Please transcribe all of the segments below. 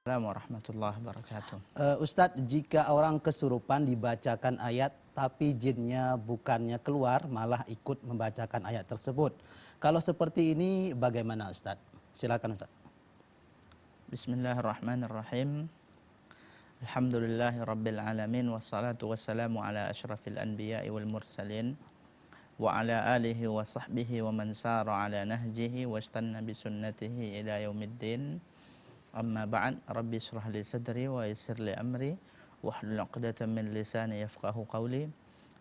Assalamualaikum warahmatullahi wabarakatuh. Ustadz, jika orang kesurupan dibacakan ayat tapi jinnya bukannya keluar malah ikut membacakan ayat tersebut. Kalau seperti ini bagaimana Ustadz? Silakan Ustadz. Bismillahirrahmanirrahim. Alhamdulillahi rabbil alamin wassalatu wassalamu ala asyrafil anbiya'i wal mursalin wa ala alihi wa sahbihi wa man sara ala nahjihi wa istanna bi sunnatihi ila yaumiddin. Amma ba'd, rabbi shrah li sadri wa yassir li amri wahlul 'uqdatam min lisani yafqahu qawli.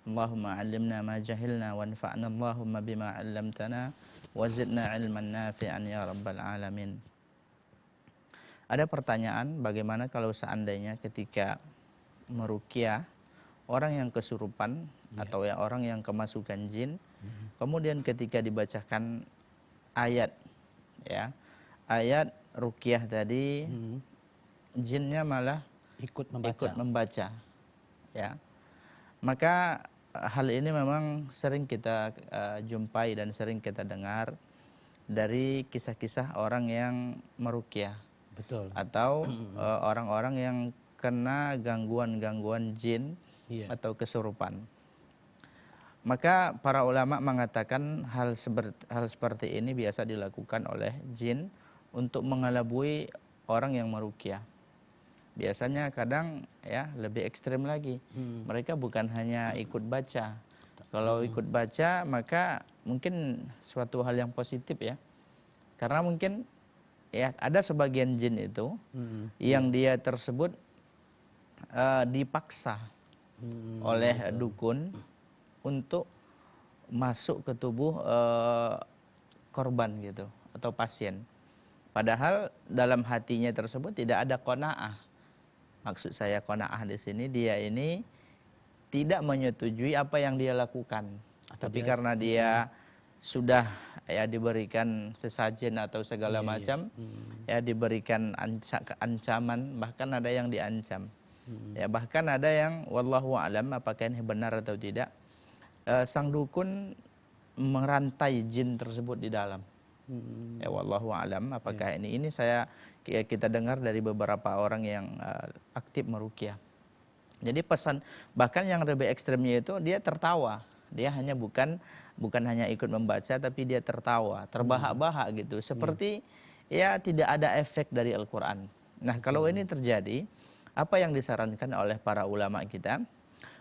Allahumma 'allimna ma jahilna wanfa'na Allahumma bima 'allamtana wa zidna 'ilman nafi'an ya rabbal alamin. Ada pertanyaan, bagaimana kalau seandainya ketika meruqyah orang yang kesurupan atau ya orang yang kemasukan jin, kemudian ketika dibacakan ayat ya, ayat ruqyah tadi, jinnya malah ikut membaca ya. Maka hal ini memang sering kita jumpai dan sering kita dengar dari kisah-kisah orang yang meruqyah. Betul. Atau orang-orang yang kena gangguan-gangguan jin atau kesurupan. Maka para ulama mengatakan hal seperti ini biasa dilakukan oleh jin untuk mengelabui orang yang meruqyah. Biasanya kadang ya lebih ekstrem lagi. Mereka bukan hanya ikut baca. Kalau ikut baca maka mungkin suatu hal yang positif ya. Karena mungkin ya ada sebagian jin itu yang dia tersebut dipaksa oleh dukun untuk masuk ke tubuh korban gitu atau pasien. Padahal dalam hatinya tersebut tidak ada qanaah. Maksud saya qanaah di sini, dia ini tidak menyetujui apa yang dia lakukan. Tapi karena dia sudah ya diberikan sesajen atau segala macam, ya diberikan ancaman, bahkan ada yang diancam. Ya bahkan ada yang wallahu a'lam apakah ini benar atau tidak. Sang dukun merantai jin tersebut di dalam. Ya wallahu a'lam apakah ini kita dengar dari beberapa orang yang aktif meruqyah. Jadi pesan bahkan yang lebih ekstremnya itu dia tertawa. Dia hanya bukan hanya ikut membaca tapi dia tertawa, terbahak-bahak gitu. Seperti ya tidak ada efek dari Al-Qur'an. Nah, kalau ini terjadi, apa yang disarankan oleh para ulama kita?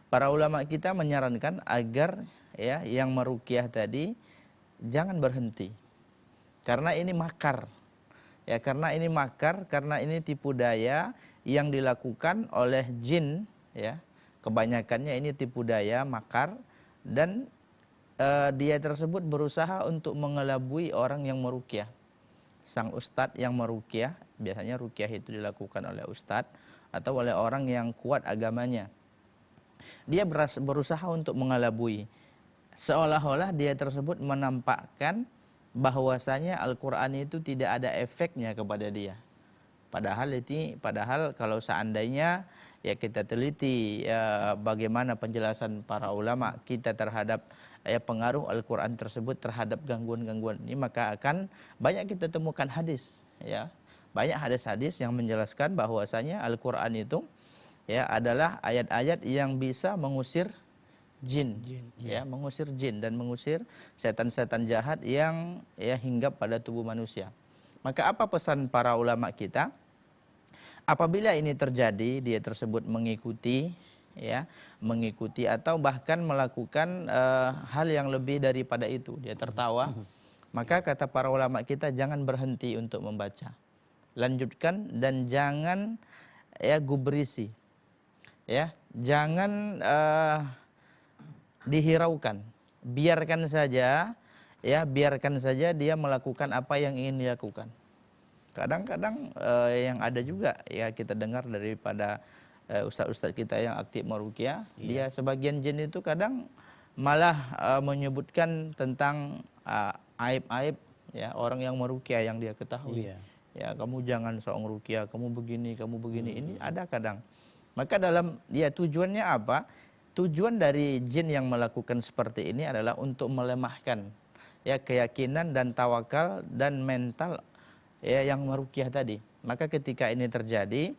Para ulama kita menyarankan agar ya yang meruqyah tadi jangan berhenti. Karena ini makar. Ya, karena ini makar, karena ini tipu daya yang dilakukan oleh jin ya. Kebanyakannya ini tipu daya, makar, dan dia tersebut berusaha untuk mengelabui orang yang meruqyah. Sang ustadz yang meruqyah, biasanya ruqyah itu dilakukan oleh ustadz atau oleh orang yang kuat agamanya. Dia berusaha untuk mengelabui. Seolah-olah dia tersebut menampakkan bahwasanya Al-Qur'an itu tidak ada efeknya kepada dia. Padahal kalau seandainya ya kita teliti bagaimana penjelasan para ulama kita terhadap pengaruh Al-Qur'an tersebut terhadap gangguan-gangguan ini, maka akan banyak kita temukan hadis ya. Banyak hadis-hadis yang menjelaskan bahwasanya Al-Qur'an itu ya adalah ayat-ayat yang bisa mengusir jin ya, mengusir jin dan mengusir setan-setan jahat yang ya hinggap pada tubuh manusia. Maka apa pesan para ulama kita? Apabila ini terjadi, dia tersebut mengikuti atau bahkan melakukan hal yang lebih daripada itu, dia tertawa, maka kata para ulama kita jangan berhenti untuk membaca. Lanjutkan dan jangan ya gubrisi. Ya, jangan dihiraukan. Biarkan saja dia melakukan apa yang ingin dilakukan. Kadang-kadang yang ada juga ya kita dengar daripada ustaz-ustaz kita yang aktif meruqyah, dia sebagian jin itu kadang malah menyebutkan tentang aib-aib ya orang yang meruqyah yang dia ketahui. Ya, kamu jangan sok ngeruqyah, kamu begini. Ini ada kadang. Maka dalam dia tujuannya apa? Tujuan dari jin yang melakukan seperti ini adalah untuk melemahkan ya keyakinan dan tawakal dan mental ya yang meruqyah tadi. Maka ketika ini terjadi,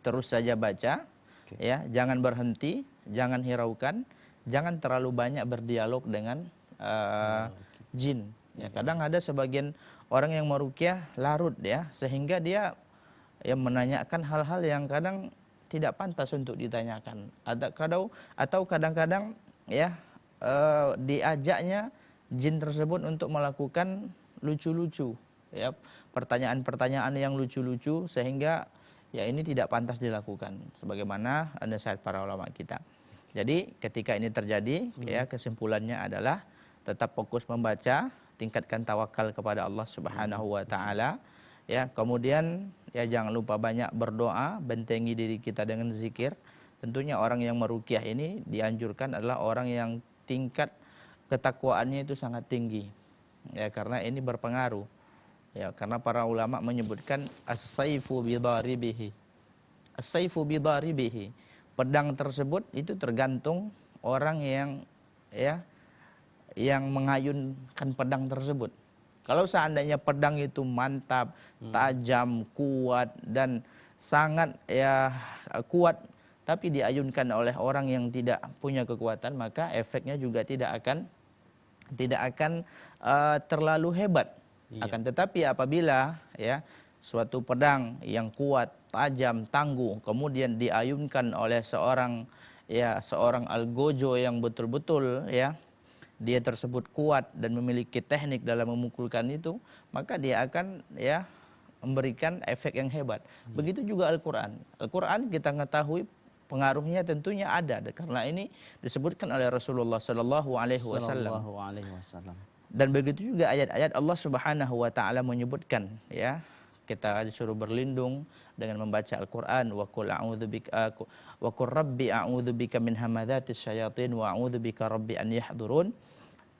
terus saja baca, ya, jangan berhenti, jangan hiraukan, jangan terlalu banyak berdialog dengan jin. Ya, kadang ada sebagian orang yang meruqyah larut ya, sehingga dia yang menanyakan hal-hal yang kadang tidak pantas untuk ditanyakan. Atau kadang-kadang ya diajaknya jin tersebut untuk melakukan lucu-lucu, ya, pertanyaan-pertanyaan yang lucu-lucu, sehingga ya ini tidak pantas dilakukan sebagaimana nasihat para ulama kita. Jadi ketika ini terjadi, ya, kesimpulannya adalah tetap fokus membaca, tingkatkan tawakal kepada Allah Subhanahu wa taala, ya. Kemudian ya jangan lupa banyak berdoa, bentengi diri kita dengan zikir. Tentunya orang yang meruqyah ini dianjurkan adalah orang yang tingkat ketakwaannya itu sangat tinggi. Ya, karena ini berpengaruh. Ya, karena para ulama menyebutkan as-saifu bidaribihi. As-saifu bidaribihi. Pedang tersebut itu tergantung orang yang ya yang mengayunkan pedang tersebut. Kalau seandainya pedang itu mantap, tajam, kuat dan sangat ya kuat, tapi diayunkan oleh orang yang tidak punya kekuatan, maka efeknya juga tidak akan terlalu hebat. Akan tetapi apabila ya suatu pedang yang kuat, tajam, tangguh, kemudian diayunkan oleh seorang algojo yang betul-betul ya dia tersebut kuat dan memiliki teknik dalam memukulkan itu, maka dia akan ya memberikan efek yang hebat. Begitu juga Al-Qur'an. Al-Qur'an kita mengetahui pengaruhnya tentunya ada, karena ini disebutkan oleh Rasulullah sallallahu alaihi wasallam. Dan begitu juga ayat-ayat Allah Subhanahu wa taala menyebutkan ya, kita disuruh berlindung dengan membaca Al-Qur'an, wa qul a'udzubika wa qur rabbi a'udzubika min hamadzatis syayatin wa a'udzubika rabbi an yahdurun.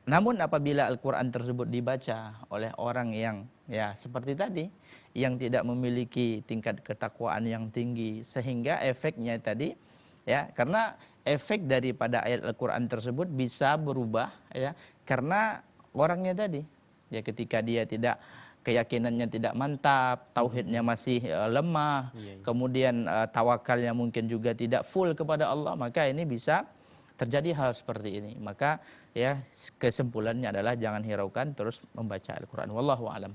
Namun apabila Al-Qur'an tersebut dibaca oleh orang yang ya seperti tadi, yang tidak memiliki tingkat ketakwaan yang tinggi, sehingga efeknya tadi ya, karena efek daripada ayat Al-Qur'an tersebut bisa berubah ya, karena orangnya tadi ya, ketika dia tidak keyakinannya tidak mantap, tauhidnya masih lemah, kemudian tawakalnya mungkin juga tidak full kepada Allah, maka ini bisa terjadi hal seperti ini. Maka ya kesimpulannya adalah jangan hiraukan, terus membaca Al-Qur'an. Wallahu a'lam.